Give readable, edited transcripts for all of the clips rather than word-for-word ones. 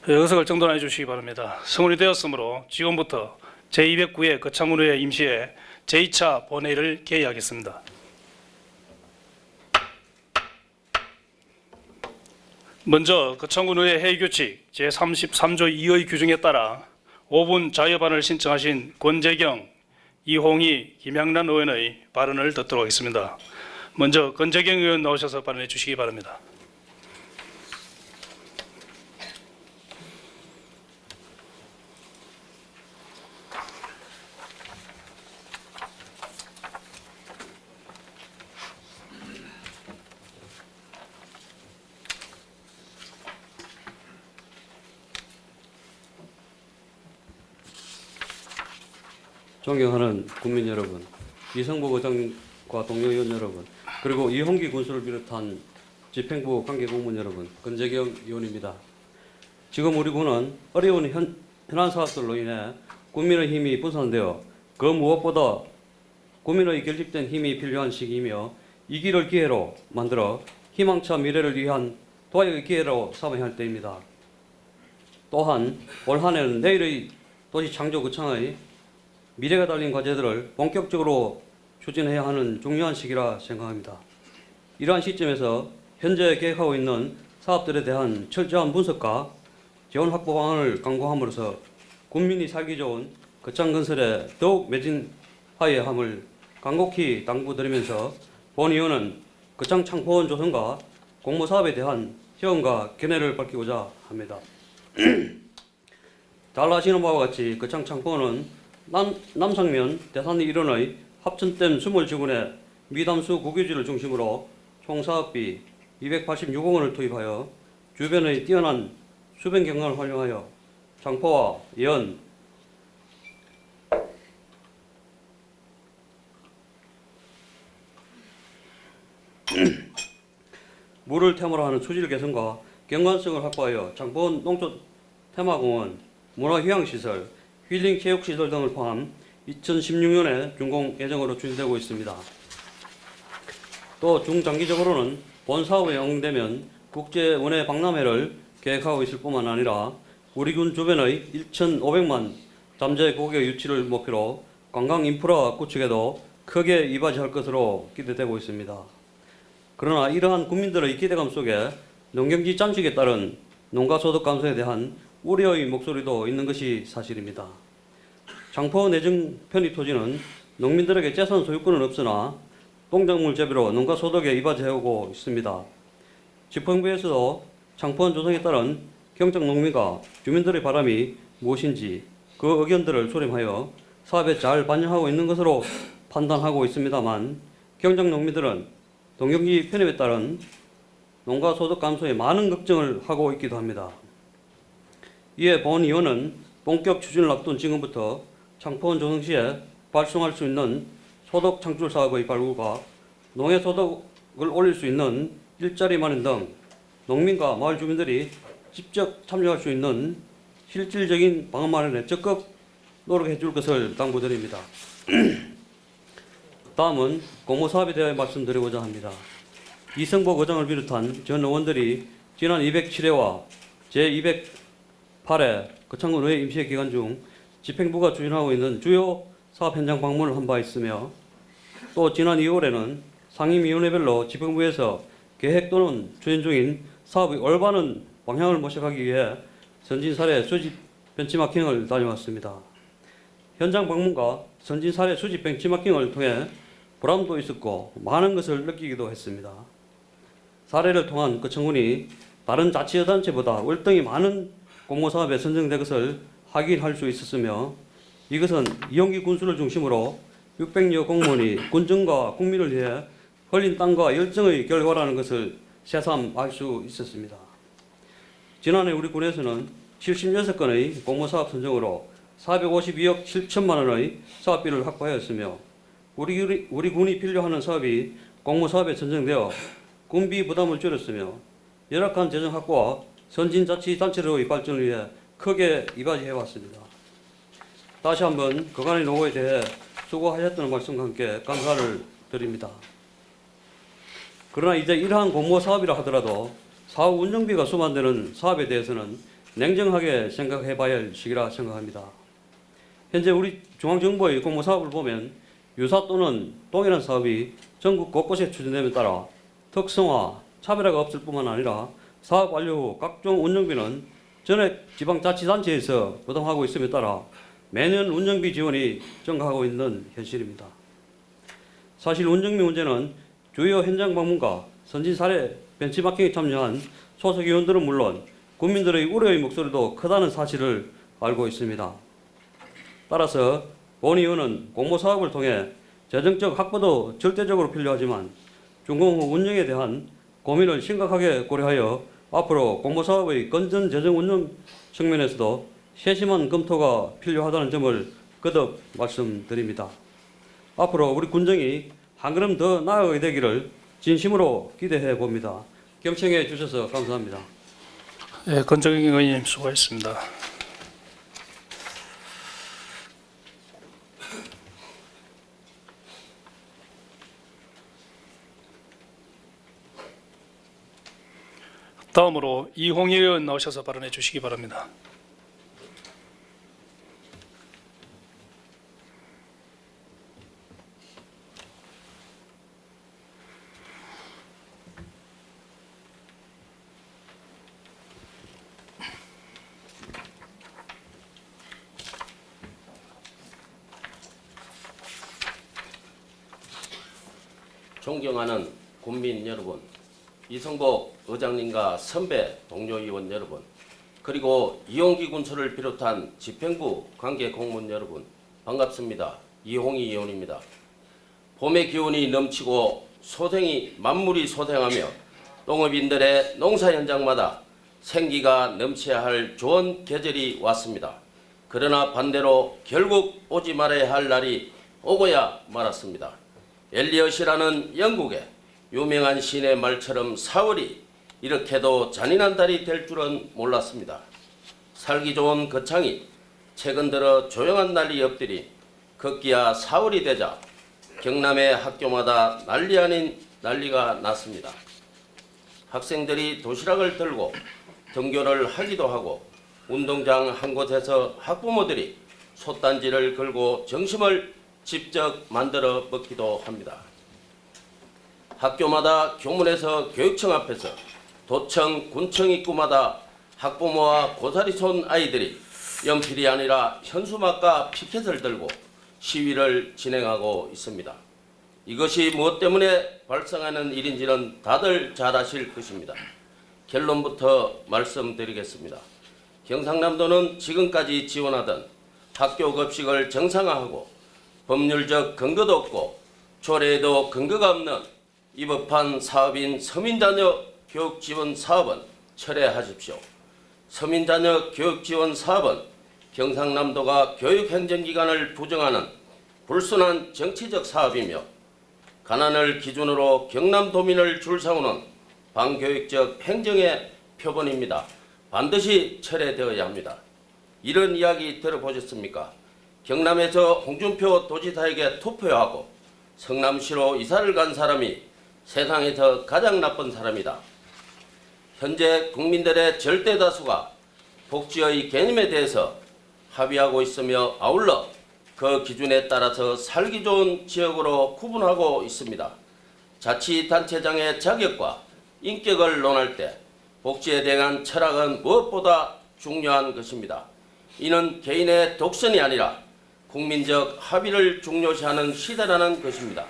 의석을 정돈해 주시기 바랍니다. 성원이 되었으므로 지금부터 제209회 거창군의회 임시회 제2차 본회의를 개의하겠습니다. 먼저 거창군의회 회의규칙 제33조 2의 규정에 따라 5분 자유발언을 신청하신 권재경, 이홍희, 김양란 의원의 발언을 듣도록 하겠습니다. 먼저 권재경 의원 나오셔서 발언해 주시기 바랍니다. 존경하는 국민 여러분, 이성복 의장과 동료 의원 여러분, 그리고 이홍기 군수를 비롯한 집행부 관계공무원 여러분, 권재경 의원입니다. 지금 우리 군은 어려운 현안 사업들로 인해 국민의 힘이 분산되어 그 무엇보다 국민의 결집된 힘이 필요한 시기이며 이 길을 기회로 만들어 희망차 미래를 위한 도약의 기회로 삼아야 할 때입니다. 또한 올 한 해는 내일의 도시창조구청의 미래가 달린 과제들을 본격적으로 추진해야 하는 중요한 시기라 생각합니다. 이러한 시점에서 현재 계획하고 있는 사업들에 대한 철저한 분석과 재원 확보 방안을 강구함으로써 국민이 살기 좋은 거창 건설에 더욱 매진하여야 함을 간곡히 당부드리면서 본 의원은 거창 창포원 조성과 공모 사업에 대한 시험과 견해를 밝히고자 합니다. 잘 아시는 바와 같이 거창 창포원은 남상면 대산 일원의 합천댐 20지구내 미담수 국유지를 중심으로 총 사업비 286억 원을 투입하여 주변의 뛰어난 수변 경관을 활용하여 창포와 연, 물을 테마로 하는 수질 개선과 경관성을 확보하여 창포원 농촌 테마공원, 문화휴양시설, 힐링 체육시설 등을 포함 2016년에 준공 예정으로 추진되고 있습니다. 또 중장기적으로는 본 사업에 응대면 국제원예 박람회를 계획하고 있을 뿐만 아니라 우리 군 주변의 1,500만 잠재 고객 유치를 목표로 관광 인프라 구축에도 크게 이바지할 것으로 기대되고 있습니다. 그러나 이러한 국민들의 기대감 속에 농경지 잠식에 따른 농가소득 감소에 대한 우려의 목소리도 있는 것이 사실입니다. 창포 내정 편입 토지는 농민들에게 재산 소유권은 없으나 농작물 재배로 농가 소득에 이바지해오고 있습니다. 집행부에서도 창포원 조성에 따른 경작 농민과 주민들의 바람이 무엇인지 그 의견들을 수렴하여 사업에 잘 반영하고 있는 것으로 판단하고 있습니다만 경작 농민들은 농경지 편입에 따른 농가 소득 감소에 많은 걱정을 하고 있기도 합니다. 이에 본 의원은 본격 추진을 앞둔 지금부터 창포원 조성 시에 발송할 수 있는 소득 창출 사업의 발굴과 농해 소득을 올릴 수 있는 일자리 마련 등 농민과 마을 주민들이 직접 참여할 수 있는 실질적인 방안 마련에 적극 노력해 줄 것을 당부드립니다. 다음은 공모 사업에 대해 말씀드리고자 합니다. 이성복 의장을 비롯한 전 의원들이 지난 207회와 제208회 거창군 의회 임시회 기간 중 집행부가 추진하고 있는 주요 사업 현장 방문을 한 바 있으며 또 지난 2월에는 상임위원회별로 집행부에서 계획 또는 추진 중인 사업의 올바른 방향을 모색하기 위해 선진 사례 수집 벤치마킹을 다녀왔습니다. 현장 방문과 선진 사례 수집 벤치마킹을 통해 보람도 있었고 많은 것을 느끼기도 했습니다. 사례를 통한 거창군이 다른 자치단체보다 월등히 많은 공모사업에 선정된 것을 확인할 수 있었으며 이것은 이용기 군수를 중심으로 600여 공무원이 군정과 국민을 위해 흘린 땀과 열정의 결과라는 것을 새삼 알 수 있었습니다. 지난해 우리 군에서는 76건의 공모사업 선정으로 452억 7천만 원의 사업비를 확보하였으며 우리 군이 필요하는 사업이 공모사업에 선정되어 군비 부담을 줄였으며 열악한 재정 확보와 선진자치단체로의 발전을 위해 크게 이바지해왔습니다. 다시 한번 그간의 노고에 대해 수고하셨다는 말씀과 함께 감사를 드립니다. 그러나 이제 이러한 공모 사업이라 하더라도 사업 운영비가 수반되는 사업에 대해서는 냉정하게 생각해봐야 할 시기라 생각합니다. 현재 우리 중앙정부의 공모 사업을 보면 유사 또는 동일한 사업이 전국 곳곳에 추진됨에 따라 특성화, 차별화가 없을 뿐만 아니라 사업 완료 후 각종 운영비는 전액 지방자치단체에서 부담하고 있음에 따라 매년 운영비 지원이 증가하고 있는 현실입니다. 사실 운영비 문제는 주요 현장 방문과 선진 사례 벤치마킹에 참여한 소속위원들은 물론 국민들의 우려의 목소리도 크다는 사실을 알고 있습니다. 따라서 본 의원은 공모 사업을 통해 재정적 확보도 절대적으로 필요하지만 준공 후 운영에 대한 고민을 심각하게 고려하여 앞으로 공모 사업의 건전 재정 운영 측면에서도 세심한 검토가 필요하다는 점을 거듭 말씀드립니다. 앞으로 우리 군정이 한 걸음 더 나아가게 되기를 진심으로 기대해 봅니다. 경청해 주셔서 감사합니다. 예, 권정경 의원님 수고하셨습니다. 다음으로 이홍희 의원 나오셔서 발언해 주시기 바랍니다. 존경하는 국민 여러분, 이성복 의장님과 선배 동료 의원 여러분, 그리고 이용기 군수를 비롯한 집행부 관계 공무원 여러분, 반갑습니다. 이홍희 의원입니다. 봄의 기운이 넘치고 만물이 소생하며 농업인들의 농사 현장마다 생기가 넘쳐야 할 좋은 계절이 왔습니다. 그러나 반대로 결국 오지 말아야 할 날이 오고야 말았습니다. 엘리엇이라는 영국의 유명한 시인의 말처럼 4월이 이렇게도 잔인한 달이 될 줄은 몰랐습니다. 살기 좋은 거창이 최근 들어 조용한 날이 엎드리 급기야 4월이 되자 경남의 학교마다 난리 아닌 난리가 났습니다. 학생들이 도시락을 들고 등교를 하기도 하고 운동장 한 곳에서 학부모들이 솥단지를 걸고 점심을 직접 만들어 먹기도 합니다. 학교마다 교문에서 교육청 앞에서 도청, 군청 입구마다 학부모와 고사리 쏜 아이들이 연필이 아니라 현수막과 피켓을 들고 시위를 진행하고 있습니다. 이것이 무엇 때문에 발생하는 일인지는 다들 잘 아실 것입니다. 결론부터 말씀드리겠습니다. 경상남도는 지금까지 지원하던 학교 급식을 정상화하고 법률적 근거도 없고 조례에도 근거가 없는 위법한 사업인 서민자녀 교육지원 사업은 철회하십시오. 서민자녀 교육지원 사업은 경상남도가 교육행정기관을 부정하는 불순한 정치적 사업이며 가난을 기준으로 경남도민을 줄세우는 반교육적 행정의 표본입니다. 반드시 철회되어야 합니다. 이런 이야기 들어보셨습니까? 경남에서 홍준표 도지사에게 투표하고 성남시로 이사를 간 사람이 세상에서 가장 나쁜 사람이다. 현재 국민들의 절대 다수가 복지의 개념에 대해서 합의하고 있으며 아울러 그 기준에 따라서 살기 좋은 지역으로 구분하고 있습니다. 자치단체장의 자격과 인격을 논할 때 복지에 대한 철학은 무엇보다 중요한 것입니다. 이는 개인의 독선이 아니라 국민적 합의를 중요시하는 시대라는 것입니다.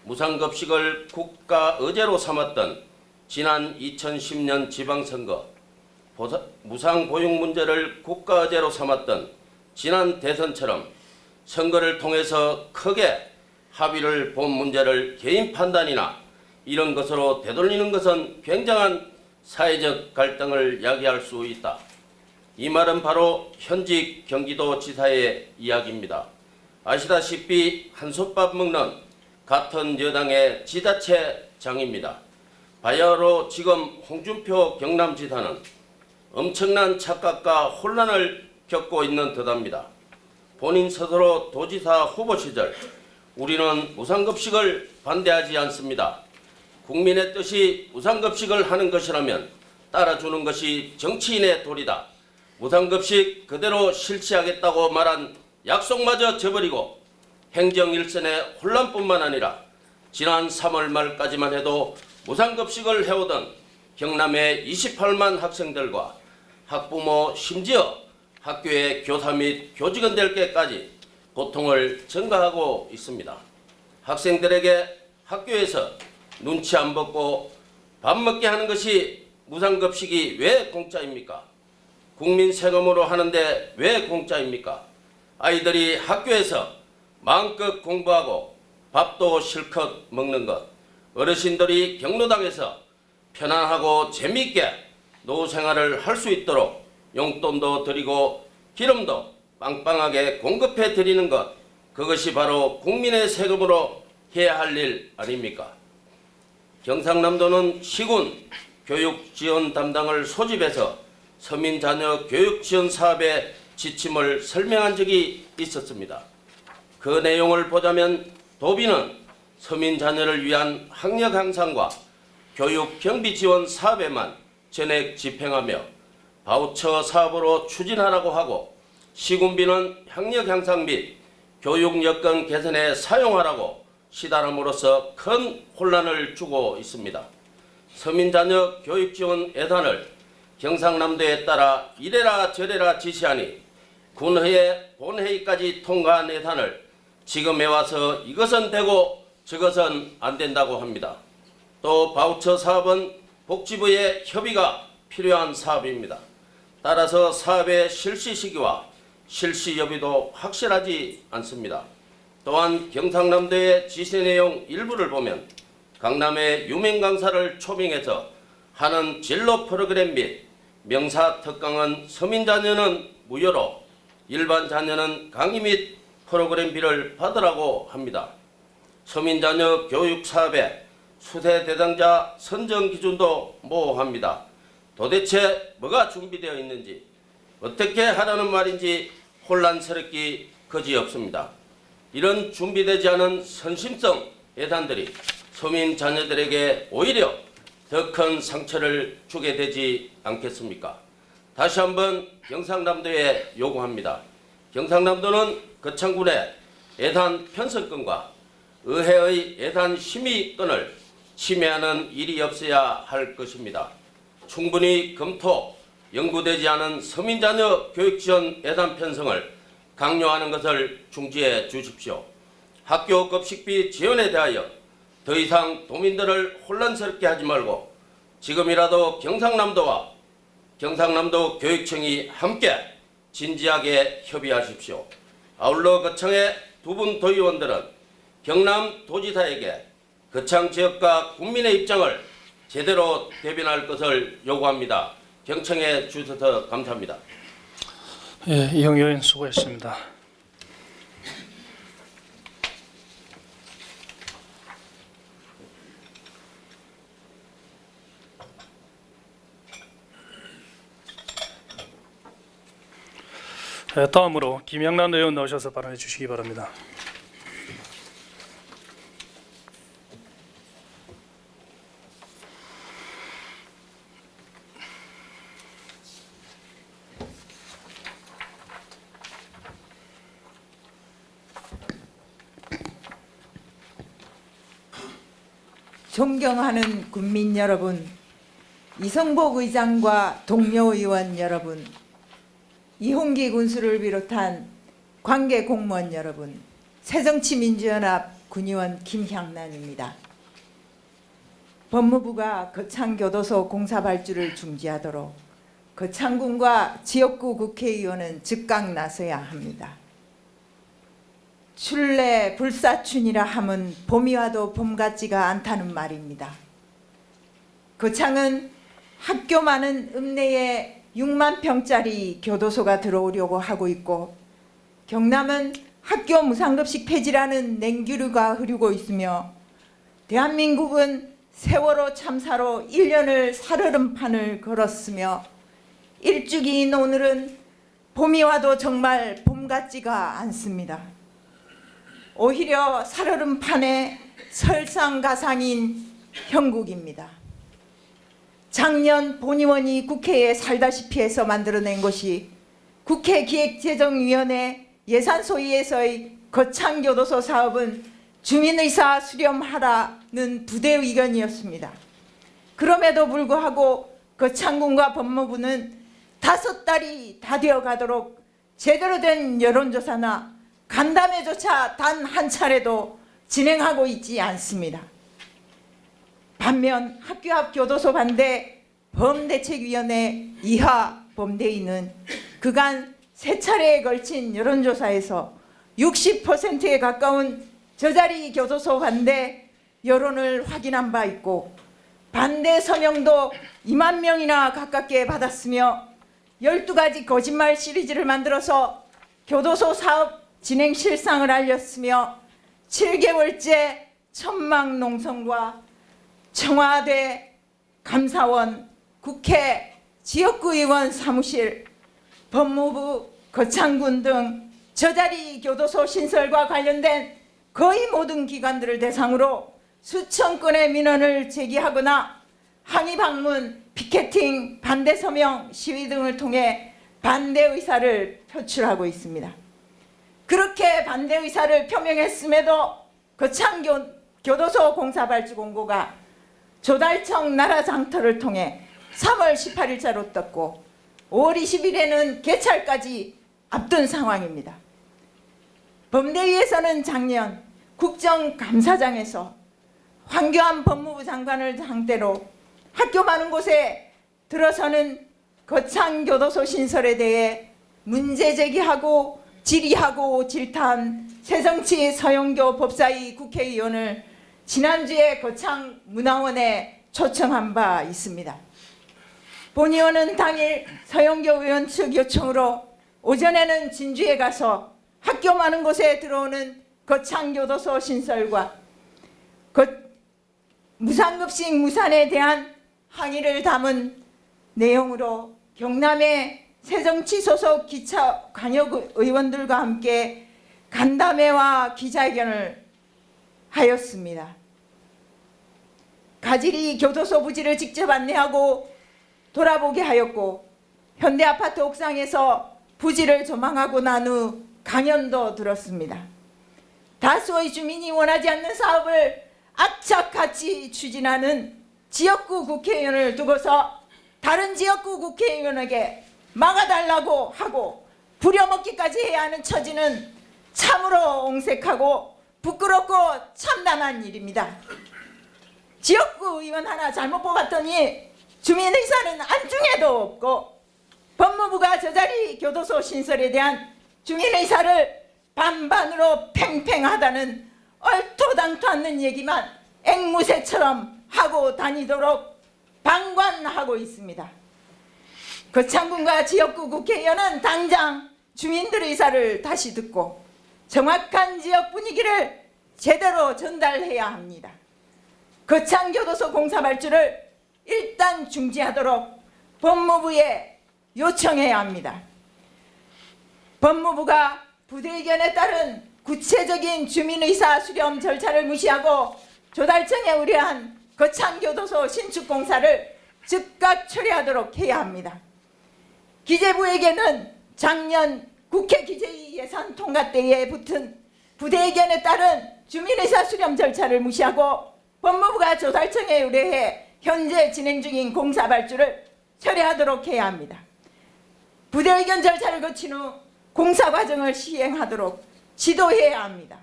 무상급식을 국가 의제로 삼았던 지난 2010년 지방선거, 무상보육 문제를 국가 의제로 삼았던 지난 대선처럼 선거를 통해서 크게 합의를 본 문제를 개인 판단이나 이런 것으로 되돌리는 것은 굉장한 사회적 갈등을 야기할 수 있다. 이 말은 바로 현직 경기도지사의 이야기입니다. 아시다시피 한솥밥 먹는 같은 여당의 지자체장입니다. 바야흐로 지금 홍준표 경남지사는 엄청난 착각과 혼란을 겪고 있는 듯합니다. 본인 스스로 도지사 후보 시절 우리는 무상급식을 반대하지 않습니다. 국민의 뜻이 무상급식을 하는 것이라면 따라주는 것이 정치인의 도리다. 무상급식 그대로 실시하겠다고 말한 약속마저 저버리고 행정 일선의 혼란뿐만 아니라 지난 3월 말까지만 해도 무상급식을 해오던 경남의 28만 학생들과 학부모 심지어 학교의 교사 및 교직원들께까지 고통을 전가하고 있습니다. 학생들에게 학교에서 눈치 안 보고 밥 먹게 하는 것이 무상급식이 왜 공짜입니까? 국민 세금으로 하는데 왜 공짜입니까? 아이들이 학교에서 마음껏 공부하고 밥도 실컷 먹는 것, 어르신들이 경로당에서 편안하고 재미있게 노후 생활을 할 수 있도록 용돈도 드리고 기름도 빵빵하게 공급해 드리는 것, 그것이 바로 국민의 세금으로 해야 할 일 아닙니까? 경상남도는 시군 교육지원 담당을 소집해서 서민 자녀 교육 지원 사업의 지침을 설명한 적이 있었습니다. 그 내용을 보자면 도비는 서민 자녀를 위한 학력 향상과 교육 경비 지원 사업에만 전액 집행하며 바우처 사업으로 추진하라고 하고, 시군비는 학력 향상 및 교육 여건 개선에 사용하라고 시달함으로써 큰 혼란을 주고 있습니다. 서민 자녀 교육 지원 예산을 경상남도에 따라 이래라 저래라 지시하니 군회의 본회의까지 통과한 예산을 지금에 와서 이것은 되고 저것은 안 된다고 합니다. 또 바우처 사업은 복지부의 협의가 필요한 사업입니다. 따라서 사업의 실시 시기와 실시 여부도 확실하지 않습니다. 또한 경상남도의 지시 내용 일부를 보면 강남의 유명 강사를 초빙해서 하는 진로 프로그램 및 명사 특강은 서민 자녀는 무료로 일반 자녀는 강의 및 프로그램비를 받으라고 합니다. 서민 자녀 교육 사업의 수세 대상자 선정 기준도 모호합니다. 도대체 뭐가 준비되어 있는지, 어떻게 하라는 말인지 혼란스럽기 그지없습니다. 이런 준비되지 않은 선심성 예산들이 서민 자녀들에게 오히려 더 큰 상처를 주게 되지 않겠습니까? 다시 한번 경상남도에 요구합니다. 경상남도는 거창군의 예산 편성권과 의회의 예산 심의권을 침해하는 일이 없어야 할 것입니다. 충분히 검토, 연구되지 않은 서민자녀 교육지원 예산 편성을 강요하는 것을 중지해 주십시오. 학교 급식비 지원에 대하여 더 이상 도민들을 혼란스럽게 하지 말고 지금이라도 경상남도와 경상남도 교육청이 함께 진지하게 협의하십시오. 아울러 거창의 두 분 도의원들은 경남도지사에게 거창 지역과 국민의 입장을 제대로 대변할 것을 요구합니다. 경청해 주셔서 감사합니다. 예, 이형 의원 수고했습니다. 다음으로 김영란 의원 나오셔서 발언해 주시기 바랍니다. 존경하는 국민 여러분, 이성복 의장과 동료 의원 여러분, 이홍기 군수를 비롯한 관계 공무원 여러분, 새정치민주연합 군의원 김향란입니다. 법무부가 거창교도소 공사 발주를 중지하도록 거창군과 지역구 국회의원은 즉각 나서야 합니다. 출래 불사춘이라 함은 봄이 와도 봄 같지가 않다는 말입니다. 거창은 학교 많은 읍내에 6만 평짜리 교도소가 들어오려고 하고 있고, 경남은 학교 무상급식 폐지라는 냉기류가 흐르고 있으며, 대한민국은 세월호 참사로 1년을 살얼음판을 걸었으며, 일주기인 오늘은 봄이 와도 정말 봄 같지가 않습니다. 오히려 살얼음판의 설상가상인 형국입니다. 작년 본의원이 국회에 살다시피 해서 만들어낸 것이 국회 기획재정위원회 예산소위에서의 거창교도소 사업은 주민의사 수렴하라는 부대 의견이었습니다. 그럼에도 불구하고 거창군과 법무부는 5달이 다 되어가도록 제대로 된 여론조사나 간담회조차 단 한 차례도 진행하고 있지 않습니다. 반면 학교 앞 교도소 반대 범대책위원회 이하 범대위는 그간 3차례에 걸친 여론조사에서 60%에 가까운 저자리 교도소 반대 여론을 확인한 바 있고 반대 서명도 2만 명이나 가깝게 받았으며 12가지 거짓말 시리즈를 만들어서 교도소 사업 진행 실상을 알렸으며 7개월째 천막 농성과 청와대, 감사원, 국회, 지역구 의원 사무실, 법무부, 거창군 등 저자리 교도소 신설과 관련된 거의 모든 기관들을 대상으로 수천 건의 민원을 제기하거나 항의 방문, 피켓팅, 반대 서명, 시위 등을 통해 반대 의사를 표출하고 있습니다. 그렇게 반대 의사를 표명했음에도 거창교도소 공사발주 공고가 조달청 나라 장터를 통해 3월 18일자로 떴고 5월 20일에는 개찰까지 앞둔 상황입니다. 범대위에서는 작년 국정감사장에서 황교안 법무부 장관을 상대로 학교 많은 곳에 들어서는 거창교도소 신설에 대해 문제 제기하고 질의하고 질타한 새정치 서영교 법사위 국회의원을 지난주에 거창문화원에 초청한 바 있습니다. 본 의원은 당일 서영교 의원 측 요청으로 오전에는 진주에 가서 학교 많은 곳에 들어오는 거창교도소 신설과 무상급식 무산에 대한 항의를 담은 내용으로 경남의 새정치 소속 기차 관역 의원들과 함께 간담회와 기자회견을 하였습니다. 가지리 교도소 부지를 직접 안내하고 돌아보게 하였고 현대아파트 옥상에서 부지를 조망하고 난 후 강연도 들었습니다. 다수의 주민이 원하지 않는 사업을 악착같이 추진하는 지역구 국회의원을 두고서 다른 지역구 국회의원에게 막아달라고 하고 부려먹기까지 해야 하는 처지는 참으로 옹색하고 부끄럽고 참담한 일입니다. 지역구 의원 하나 잘못 뽑았더니 주민의사는 안중에도 없고 법무부가 저자리 교도소 신설에 대한 주민의사를 반반으로 팽팽하다는 얼토당토 않는 얘기만 앵무새처럼 하고 다니도록 방관하고 있습니다. 거창군과 지역구 국회의원은 당장 주민들의 의사를 다시 듣고 정확한 지역 분위기를 제대로 전달해야 합니다. 거창교도소 공사 발주를 일단 중지하도록 법무부에 요청해야 합니다. 법무부가 부대 의견에 따른 구체적인 주민의사 수렴 절차를 무시하고 조달청에 의뢰한 거창교도소 신축 공사를 즉각 처리하도록 해야 합니다. 기재부에게는 작년 국회 기재위 예산 통과 때에 붙은 부대 의견에 따른 주민의사 수렴 절차를 무시하고 법무부가 조달청에 의뢰해 현재 진행 중인 공사 발주를 처리하도록 해야 합니다. 부대 의견 절차를 거친 후 공사 과정을 시행하도록 지도해야 합니다.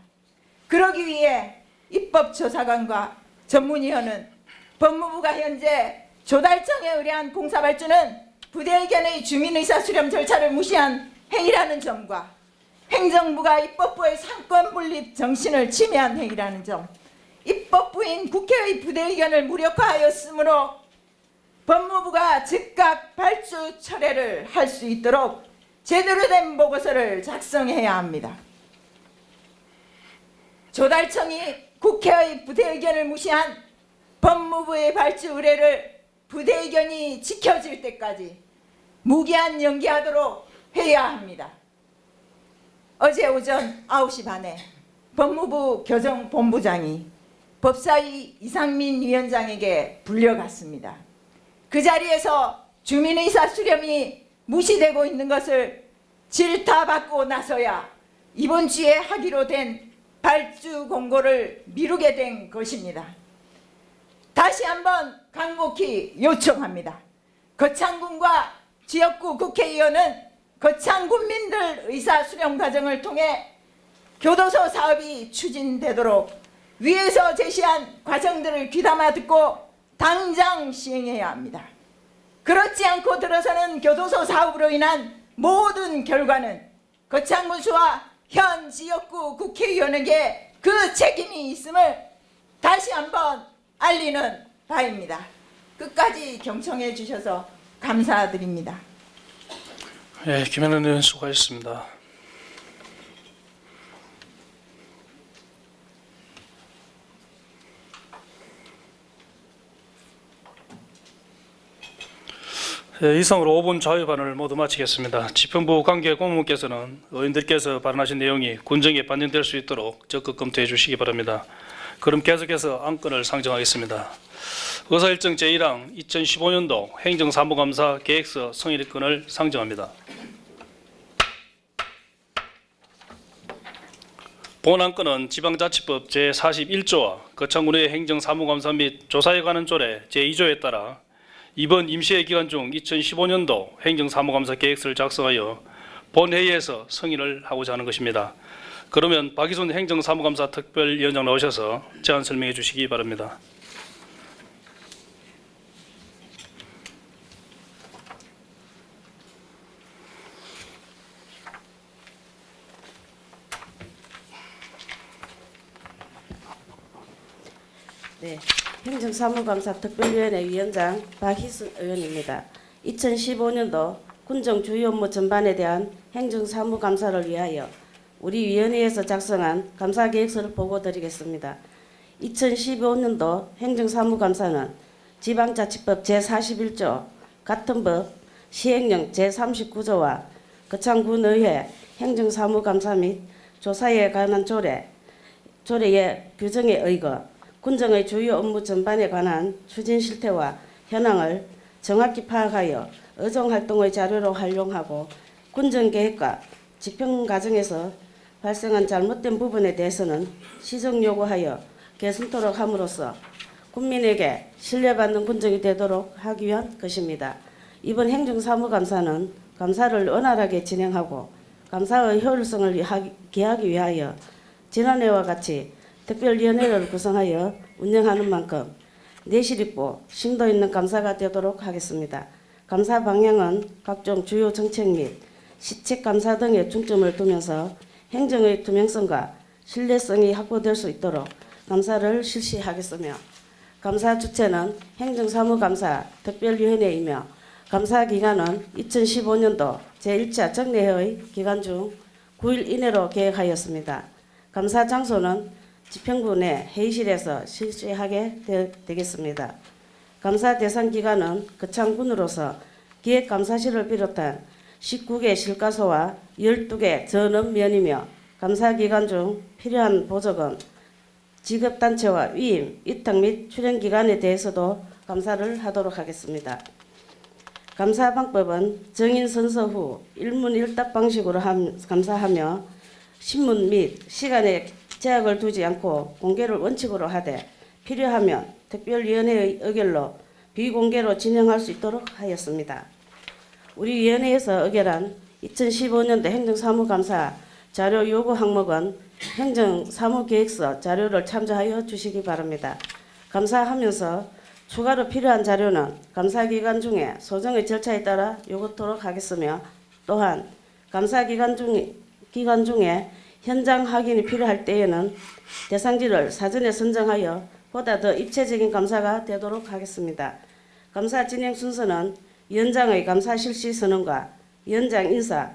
그러기 위해 입법조사관과 전문위원은 법무부가 현재 조달청에 의뢰한 공사 발주는 부대 의견의 주민의사 수렴 절차를 무시한 행위라는 점과 행정부가 입법부의 상권 분립 정신을 침해한 행위라는 점, 입법부인 국회의 부대 의견을 무력화하였으므로 법무부가 즉각 발주 철회를 할 수 있도록 제대로 된 보고서를 작성해야 합니다. 조달청이 국회의 부대 의견을 무시한 법무부의 발주 의뢰를 부대 의견이 지켜질 때까지 무기한 연기하도록 해야 합니다. 어제 오전 9시 반에 법무부 교정본부장이 법사위 이상민 위원장에게 불려갔습니다. 그 자리에서 주민의사 수렴이 무시되고 있는 것을 질타받고 나서야 이번 주에 하기로 된 발주 공고를 미루게 된 것입니다. 다시 한번 간곡히 요청합니다. 거창군과 지역구 국회의원은 거창군민들 의사수렴 과정을 통해 교도소 사업이 추진되도록 위에서 제시한 과정들을 귀담아 듣고 당장 시행해야 합니다. 그렇지 않고 들어서는 교도소 사업으로 인한 모든 결과는 거창군수와 현 지역구 국회의원에게 그 책임이 있음을 다시 한번 알리는 바입니다. 끝까지 경청해 주셔서 감사드립니다. 예, 김영란 의원 수고하셨습니다. 예, 이상으로 5분 자유반을 모두 마치겠습니다. 지평부 관계 공무원께서는 의원들께서 발언하신 내용이 군정에 반영될 수 있도록 적극 검토해 주시기 바랍니다. 그럼 계속해서 안건을 상정하겠습니다. 의사일정 제1항 2015년도 행정사무감사 계획서 성립건을 상정합니다. 본 안건은 지방자치법 제41조와 거창군의 행정사무감사 및 조사에 관한 조례 제2조에 따라 이번 임시회 기간 중 2015년도 행정사무감사 계획서를 작성하여 본회의에서 승인을 하고자 하는 것입니다. 그러면 박희순 행정사무감사 특별위원장 나오셔서 제안 설명해 주시기 바랍니다. 네, 행정사무감사 특별위원회 위원장 박희순 의원입니다. 2015년도 군정 주요 업무 전반에 대한 행정사무감사를 위하여 우리 위원회에서 작성한 감사계획서를 보고드리겠습니다. 2015년도 행정사무감사는 지방자치법 제41조 같은 법 시행령 제39조와 거창군의회 행정사무감사 및 조사에 관한 조례의 규정에 의거 군정의 주요 업무 전반에 관한 추진 실태와 현황을 정확히 파악하여 의정활동의 자료로 활용하고 군정계획과 집행 과정에서 발생한 잘못된 부분에 대해서는 시정 요구하여 개선토록 함으로써 국민에게 신뢰받는 군정이 되도록 하기 위한 것입니다. 이번 행정사무감사는 감사를 원활하게 진행하고 감사의 효율성을 기하기 위하여 지난해와 같이 특별위원회를 구성하여 운영하는 만큼 내실 있고 심도 있는 감사가 되도록 하겠습니다. 감사 방향은 각종 주요 정책 및 시책 감사 등에 중점을 두면서 행정의 투명성과 신뢰성이 확보될 수 있도록 감사를 실시하겠으며 감사 주체는 행정사무감사 특별위원회이며 감사 기간은 2015년도 제1차 정례회의 기간 중 9일 이내로 계획하였습니다. 감사 장소는 지평구 내 회의실에서 실시하게 되겠습니다. 감사 대상 기관은 거창군으로서 기획감사실을 비롯한 19개 실과소와 12개 전업면이며 감사 기간 중 필요한 보조금, 지급단체와 위임, 위탁 및 출연기간에 대해서도 감사를 하도록 하겠습니다. 감사 방법은 정인 선서 후 일문일답 방식으로 감사하며 신문 및 시간에 제약을 두지 않고 공개를 원칙으로 하되 필요하면 특별위원회의 의결로 비공개로 진행할 수 있도록 하였습니다. 우리 위원회에서 의결한 2015년도 행정사무감사 자료 요구 항목은 행정사무계획서 자료를 참조하여 주시기 바랍니다. 감사하면서 추가로 필요한 자료는 감사기간 중에 소정의 절차에 따라 요구토록 하겠으며 또한 감사기간 중에 현장 확인이 필요할 때에는 대상지를 사전에 선정하여 보다 더 입체적인 감사가 되도록 하겠습니다. 감사 진행 순서는 위원장의 감사 실시 선언과 위원장 인사,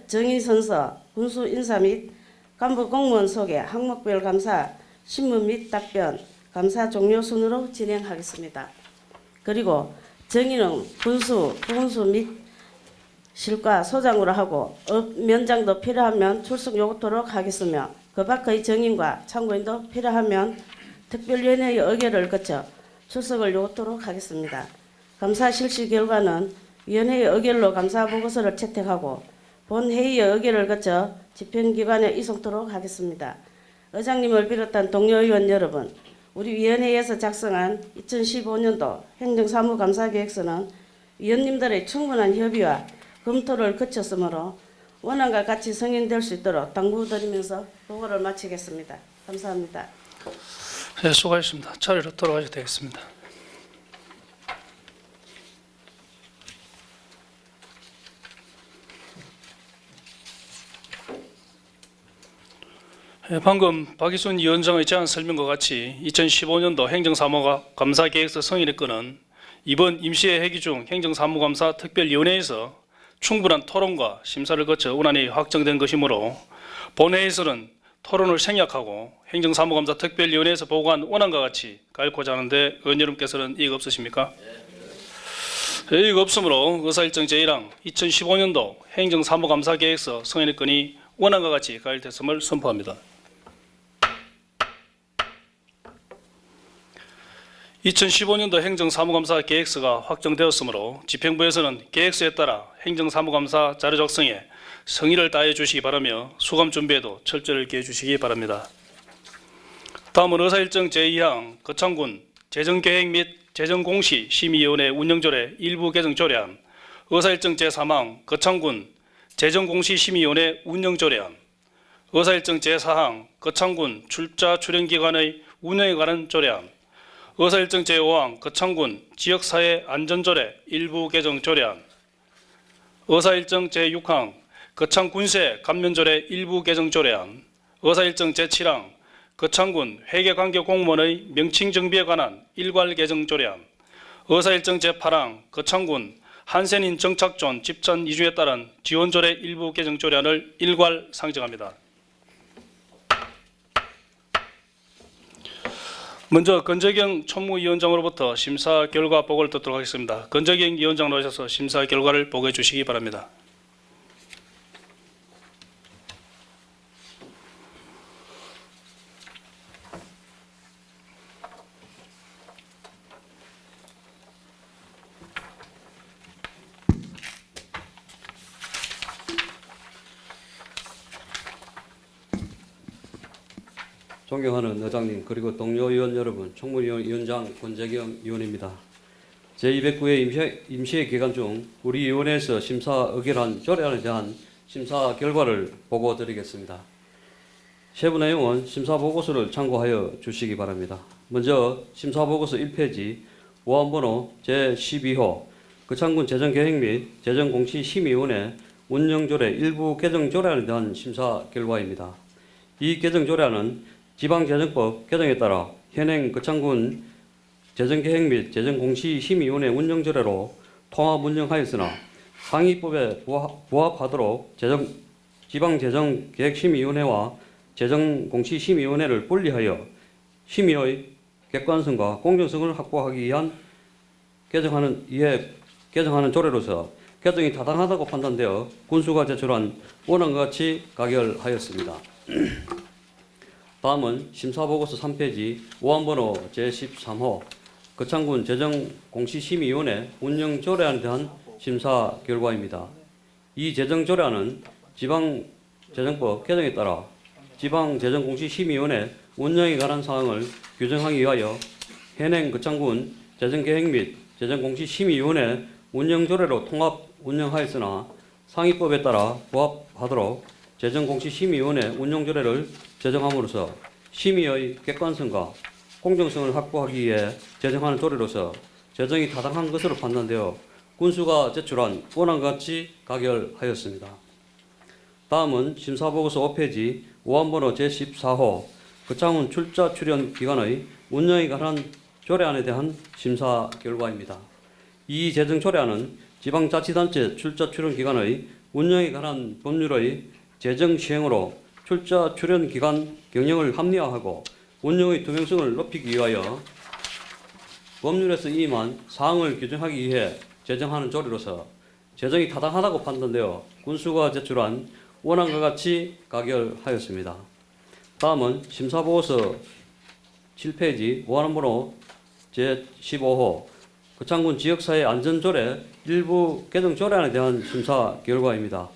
정의 선서, 군수 인사 및 간부 공무원 소개, 항목별 감사, 신문 및 답변, 감사 종료 순으로 진행하겠습니다. 그리고 정의는 군수, 부군수 및 실과 소장으로 하고 면장도 필요하면 출석 요구토록 하겠으며 그 밖의 정인과 참고인도 필요하면 특별위원회의 의결을 거쳐 출석을 요구토록 하겠습니다. 감사 실시 결과는 위원회의 의결로 감사 보고서를 채택하고 본 회의의 의결을 거쳐 집행기관에 이송토록 하겠습니다. 의장님을 비롯한 동료 의원 여러분, 우리 위원회에서 작성한 2015년도 행정사무감사계획서는 위원님들의 충분한 협의와 검토를 거쳤으므로 원안과 같이 승인될 수 있도록 당부드리면서 보고를 마치겠습니다. 감사합니다. 네, 수고하셨습니다. 자리로 돌아가셔도 되겠습니다. 방금 박희순 위원장의 제안 설명과 같이 2015년도 행정사무감사계획서 성인의 건은 이번 임시회 회기 중 행정사무감사 특별위원회에서 충분한 토론과 심사를 거쳐 원안이 확정된 것이므로 본회의에서는 토론을 생략하고 행정사무감사 특별위원회에서 보고한 원안과 같이 가일코자 하는데 의원 여러분께서는 이의가 없으십니까? 이의가 없으므로 의사일정 제1항 2015년도 행정사무감사계획서 성인의 건이 원안과 같이 가일됐음을 선포합니다. 2015년도 행정사무감사 계획서가 확정되었으므로 집행부에서는 계획서에 따라 행정사무감사 자료 작성에 성의를 다해 주시기 바라며 수감 준비에도 철저를 기해 주시기 바랍니다. 다음은 의사일정 제2항 거창군 재정계획 및 재정공시 심의위원회 운영조례 일부 개정 조례안, 의사일정 제3항 거창군 재정공시 심의위원회 운영조례안, 의사일정 제4항 거창군 출자 출연기관의 운영에 관한 조례안, 의사일정 제5항 거창군 지역사회 안전조례 일부 개정 조례안, 의사일정 제6항 거창군세 감면조례 일부 개정 조례안, 의사일정 제7항 거창군 회계관계 공무원의 명칭 정비에 관한 일괄 개정 조례안, 의사일정 제8항 거창군 한센인 정착존 집단 이주에 따른 지원조례 일부 개정 조례안을 일괄 상정합니다. 먼저 건재경 총무위원장으로부터 심사 결과 보고를 듣도록 하겠습니다. 건재경 위원장 나오셔서 심사 결과를 보고해 주시기 바랍니다. 존경하는 의장님 그리고 동료 의원 여러분, 총무위원장 권재경 의원입니다. 제209회 임시회 기간 중 우리 위원회에서 심사 의결한 조례안에 대한 심사 결과를 보고드리겠습니다. 세부 내용은 심사 보고서를 참고하여 주시기 바랍니다. 먼저 심사 보고서 1페이지 보안번호 제12호 거창군 재정계획 및 재정공시심의위원회 운영조례 일부 개정조례안에 대한 심사 결과입니다. 이 개정조례안은 지방재정법 개정에 따라 현행 거창군 재정계획 및 재정공시심의위원회 운영조례로 통합 운영하였으나 상위법에 부합하도록 지방재정계획심의위원회와 재정공시심의위원회를 분리하여 심의의 객관성과 공정성을 확보하기 위한 개정하는 조례로서 개정이 타당하다고 판단되어 군수가 제출한 원안과 같이 가결하였습니다. 다음은 심사보고서 3페이지 오한번호 제13호 거창군 재정공시심의위원회 운영조례안에 대한 심사 결과입니다. 이 재정조례안은 지방재정법 개정에 따라 지방재정공시심의위원회 운영에 관한 사항을 규정하기 위하여 현행 거창군 재정계획 및 재정공시심의위원회 운영조례로 통합 운영하였으나 상위법에 따라 부합하도록 재정공시심의위원회 운영조례를 제정함으로써 심의의 객관성과 공정성을 확보하기 위해 제정하는 조례로서 제정이 타당한 것으로 판단되어 군수가 제출한 원안과 같이 가결하였습니다. 다음은 심사보고서 5페이지 오한번호 제14호 거창군 출자 출연 기관의 운영에 관한 조례안에 대한 심사 결과입니다. 이 제정 조례안은 지방자치단체 출자 출연 기관의 운영에 관한 법률의 제정 시행으로 출자 출연 기관 경영을 합리화하고 운영의 투명성을 높이기 위하여 법률에서 임한 사항을 규정하기 위해 제정하는 조례로서 제정이 타당하다고 판단되어 군수가 제출한 원안과 같이 가결하였습니다. 다음은 심사보고서 7페이지 원안번호 제15호 거창군 지역사회 안전조례 일부 개정 조례안에 대한 심사 결과입니다.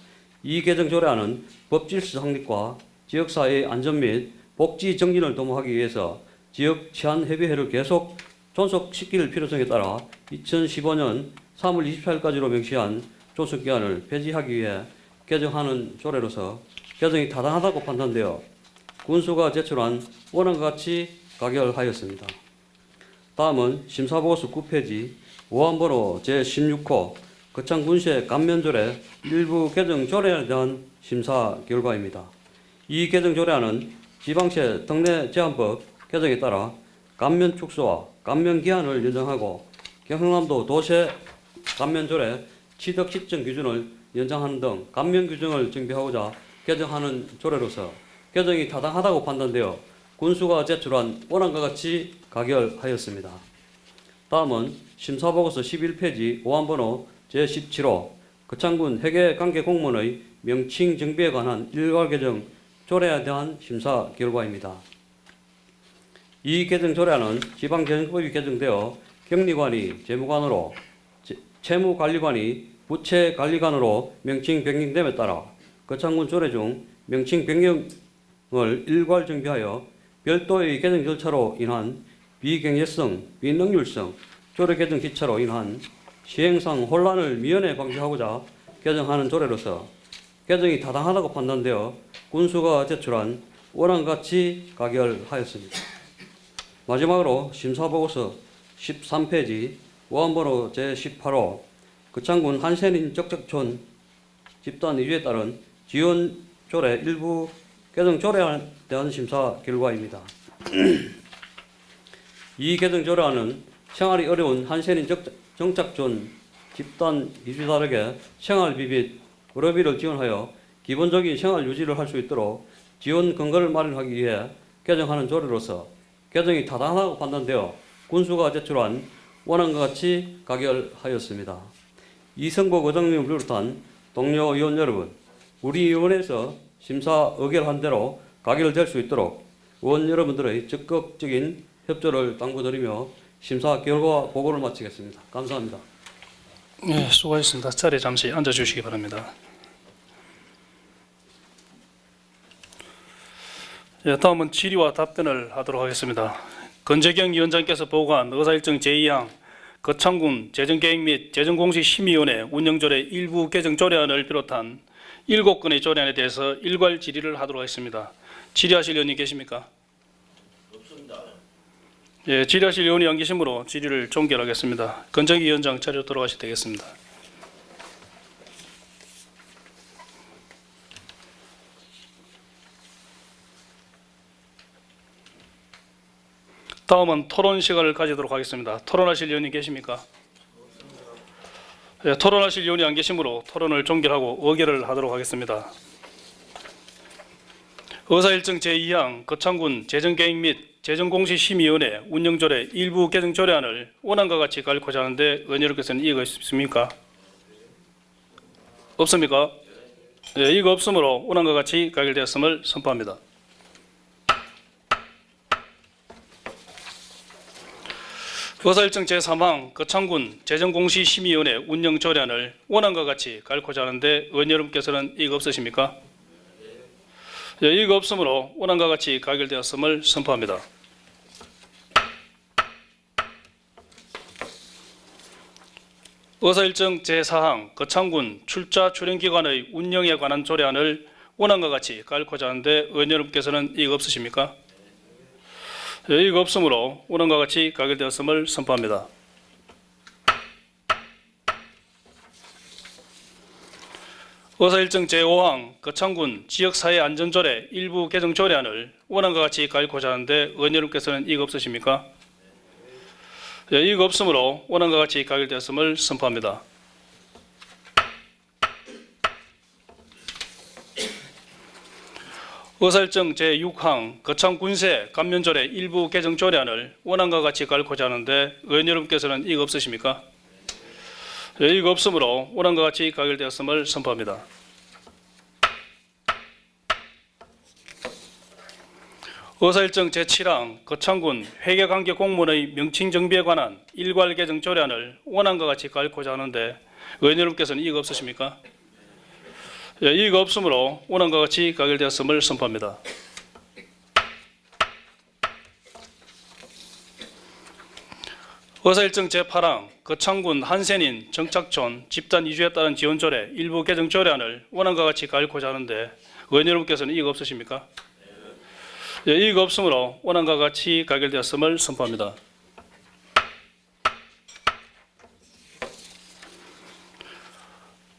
이 개정 조례안은 법질서 확립과 지역사회의 안전 및 복지 정진을 도모하기 위해서 지역 치안 협의회를 계속 존속시킬 필요성에 따라 2015년 3월 24일까지로 명시한 존속기한을 폐지하기 위해 개정하는 조례로서 개정이 타당하다고 판단되어 군수가 제출한 원안과 같이 가결하였습니다. 다음은 심사보고서 9페이지 오안번호 제16호 거창군시의 감면조례 일부 개정 조례에 대한 심사 결과입니다. 이 개정 조례안은 지방세 특례 제한법 개정에 따라 감면 축소와 감면 기한을 연장하고 경상남도 도시 감면조례 취득 시점 기준을 연장하는 등 감면 규정을 정비하고자 개정하는 조례로서 개정이 타당하다고 판단되어 군수가 제출한 원안과 같이 가결하였습니다. 다음은 심사보고서 11페이지 오안번호 제17호 거창군 회계관계 공무원의 명칭 정비에 관한 일괄 개정 조례에 대한 심사 결과입니다. 이 개정 조례안은 지방재정법이 개정되어 격리관이 재무관으로, 채무관리관이 부채관리관으로 명칭 변경됨에 따라 거창군 조례 중 명칭 변경을 일괄 정비하여 별도의 개정 절차로 인한 비경제성, 비능률성, 조례 개정 기차로 인한 시행상 혼란을 미연에 방지하고자 개정하는 조례로서 개정이 타당하다고 판단되어 군수가 제출한 원안과 같이 가결하였습니다. 마지막으로 심사보고서 13페이지 오안번호 제18호 거창군 한센인 적적촌 집단 이주에 따른 지원 조례 일부 개정 조례안에 대한 심사 결과입니다. 이 개정 조례안은 생활이 어려운 한센인 정착촌 집단 이주 다르게 생활비 및 의료비를 지원하여 기본적인 생활 유지를 할 수 있도록 지원 근거를 마련하기 위해 개정하는 조례로서 개정이 타당하다고 판단되어 군수가 제출한 원안과 같이 가결하였습니다. 이성복 의장님을 비롯한 동료 의원 여러분, 우리 의원에서 심사 의결한 대로 가결될 수 있도록 의원 여러분들의 적극적인 협조를 당부드리며 심사 결과 보고를 마치겠습니다. 감사합니다. 네, 수고하셨습니다. 자리에 잠시 앉아주시기 바랍니다. 예, 다음은 질의와 답변을 하도록 하겠습니다. 건재경 위원장께서 보고한 의사일정 제2항 거창군 재정계획 및 재정공시심의위원회 운영조례 일부 개정 조례안을 비롯한 7건의 조례안에 대해서 일괄 질의를 하도록 하겠습니다. 질의하실 의원님 계십니까? 없습니다. 예, 질의하실 의원이 안 계시므로 질의를 종결하겠습니다. 건재경 위원장 자리로 돌아가셔도 되겠습니다. 다음은 토론 시간을 가지도록 하겠습니다. 토론하실 의원님 계십니까? 예, 토론하실 의원이 안 계시므로 토론을 종결하고 의결을 하도록 하겠습니다. 의사일정 제2항 거창군 재정계획 및 재정공시심의위원회 운영조례 일부 개정 조례안을 원안과 같이 가려고자 하는데 의원 여러분께서는 이의가 있습니까? 없습니까? 예, 이의가 없으므로 원안과 같이 가결되었음을 선포합니다. 의사일정 제3항 거창군 재정공시심의위원회 운영조례안을 원안과 같이 가려고자 하는데 의원 여러분께서는 이의가 없으십니까? 예, 이의가 없으므로 원안과 같이 가결되었음을 선포합니다. 의사일정 제4항 거창군 출자 출연기관의 운영에 관한 조례안을 원안과 같이 가려고자 하는데 의원 여러분께서는 이의가 없으십니까? 예, 이의가 없으므로 원안과 같이 가결되었음을 선포합니다. 의사일정 제5항 거창군 지역사회안전조례 일부 개정 조례안을 원안과 같이 가결고자 하는데 의원 여러분께서는 이의가 없으십니까? 예, 이의가 없으므로 원안과 같이 가결되었음을 선포합니다. 의사일정 제6항 거창군세 감면조례 일부 개정 조례안을 원안과 같이 가결고자 하는데 의원 여러분께서는 이의가 없으십니까? 예, 이의가 없으므로 원안과 같이 가결되었음을 선포합니다. 의사일정 제7항 거창군 회계관계 공무원의 명칭 정비에 관한 일괄 개정 조례안을 원안과 같이 가리고자 하는데 의원 여러분께서는 이의가 없으십니까? 예, 이의가 없으므로 원안과 같이 가결되었음을 선포합니다. 의사일정 제8항 거창군 한센인 정착촌 집단 이주에 따른 지원조례 일부 개정 조례안을 원안과 같이 가리고자 하는데 의원 여러분께서는 이의가 없으십니까? 예, 이의가 없으므로 원안과 같이 가결되었음을 선포합니다.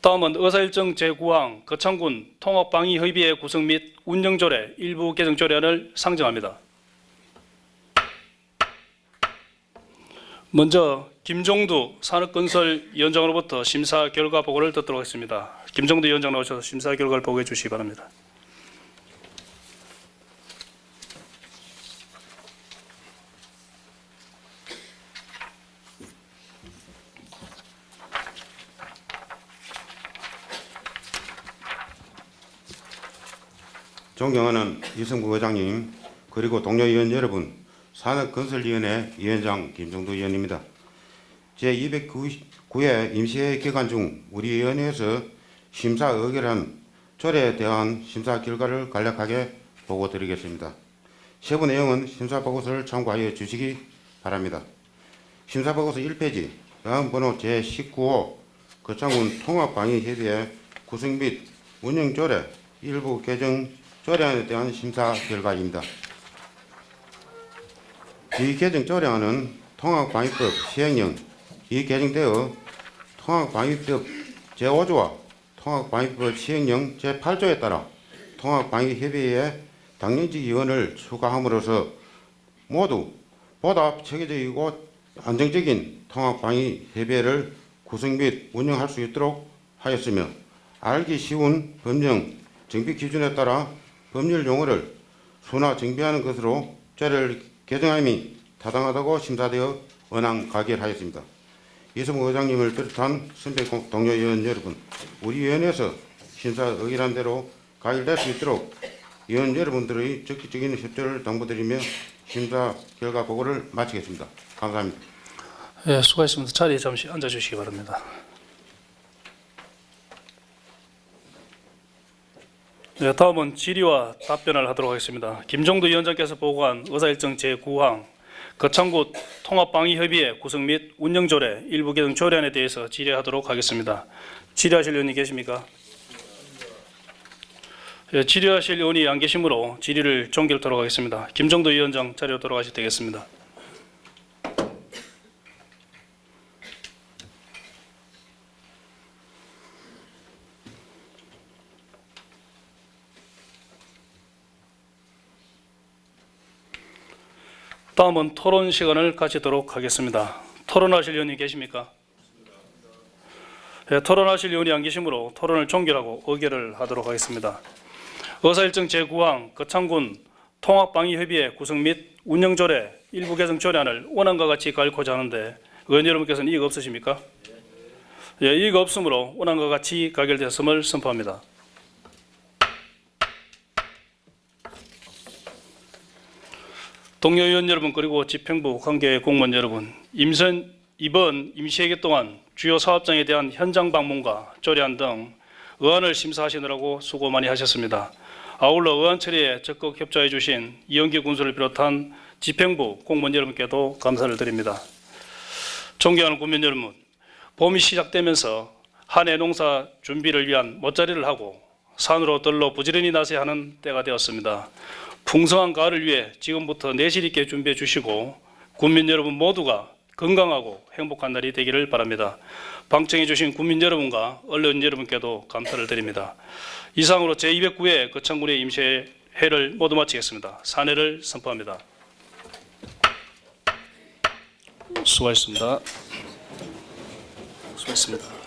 다음은 의사일정 제9항 거창군 통합방위협의회 구성 및 운영조례 일부 개정조례안을 상정합니다. 먼저 김종두 산업건설위원장으로부터 심사 결과 보고를 듣도록 하겠습니다. 김종두 위원장 나오셔서 심사 결과를 보고해 주시기 바랍니다. 존경하는 이성구 의장님, 그리고 동료 의원 여러분, 산업건설위원회 위원장 김종두 의원입니다. 제209회 임시회의 기간 중 우리 위원회에서 심사 의결한 조례에 대한 심사 결과를 간략하게 보고드리겠습니다. 세부 내용은 심사보고서를 참고하여 주시기 바랍니다. 심사보고서 1페이지, 의안번호 제19호 거창군 통합방위협의회 구성 및 운영조례 일부 개정 조례안에 대한 심사 결과입니다. 이 개정 조례안은 통합방위법 시행령 개정되어 통합방위법 제5조와 통합방위법 시행령 제8조에 따라 통합방위협의회에 당연직 위원을 추가함으로써 모두 보다 체계적이고 안정적인 통합방위협의회를 구성 및 운영할 수 있도록 하였으며 알기 쉬운 법령 정비 기준에 따라 법률 용어를 순화 정비하는 것으로 조례를 개정함이 타당하다고 심사되어 원안 가결하였습니다. 이성구 의장님을 비롯한 선배 동료 의원 여러분, 우리 위원회에서 심사 의결한 대로 가결될 수 있도록 위원 여러분들의 적극적인 협조를 당부드리며 심사 결과 보고를 마치겠습니다. 감사합니다. 예, 수고하셨습니다. 자리에 잠시 앉아주시기 바랍니다. 네, 다음은 질의와 답변을 하도록 하겠습니다. 김종두 위원장께서 보고한 의사일정 제9항 거창군 통합방위협의회 구성 및 운영조례 일부 개정 조례안에 대해서 질의하도록 하겠습니다. 질의하실 의원이 계십니까? 예, 질의하실 의원이 안 계시므로 질의를 종결토록 하겠습니다. 김종두 위원장 자리로 돌아가셔도 되겠습니다. 다음은 토론 시간을 가지도록 하겠습니다. 토론하실 의원이 계십니까? 네, 토론하실 의원이 안 계시므로 토론을 종결하고 의결을 하도록 하겠습니다. 의사일정 제9항 거창군 통합방위협의회 구성 및 운영조례 일부 개정 조례안을 원안과 같이 가리고자 하는데 의원 여러분께서는 이의가 없으십니까? 예, 이의가 없으므로 원안과 같이 가결되었음을 선포합니다. 동료 의원 여러분, 그리고 집행부 관계 공무원 여러분, 이번 임시회기 동안 주요 사업장에 대한 현장 방문과 조례안 등 의안을 심사하시느라고 수고 많이 하셨습니다. 아울러 의안 처리에 적극 협조해 주신 이영기 군수를 비롯한 집행부 공무원 여러분께도 감사를 드립니다. 존경하는 국민 여러분, 봄이 시작되면서 한 해 농사 준비를 위한 못자리를 하고 산으로 들러 부지런히 나서야 하는 때가 되었습니다. 풍성한 가을을 위해 지금부터 내실 있게 준비해 주시고 국민 여러분 모두가 건강하고 행복한 날이 되기를 바랍니다. 방청해 주신 국민 여러분과 언론 여러분께도 감사를 드립니다. 이상으로 제209회 거창군의 임시회를 모두 마치겠습니다. 산회를 선포합니다. 수고하셨습니다. 수고했습니다.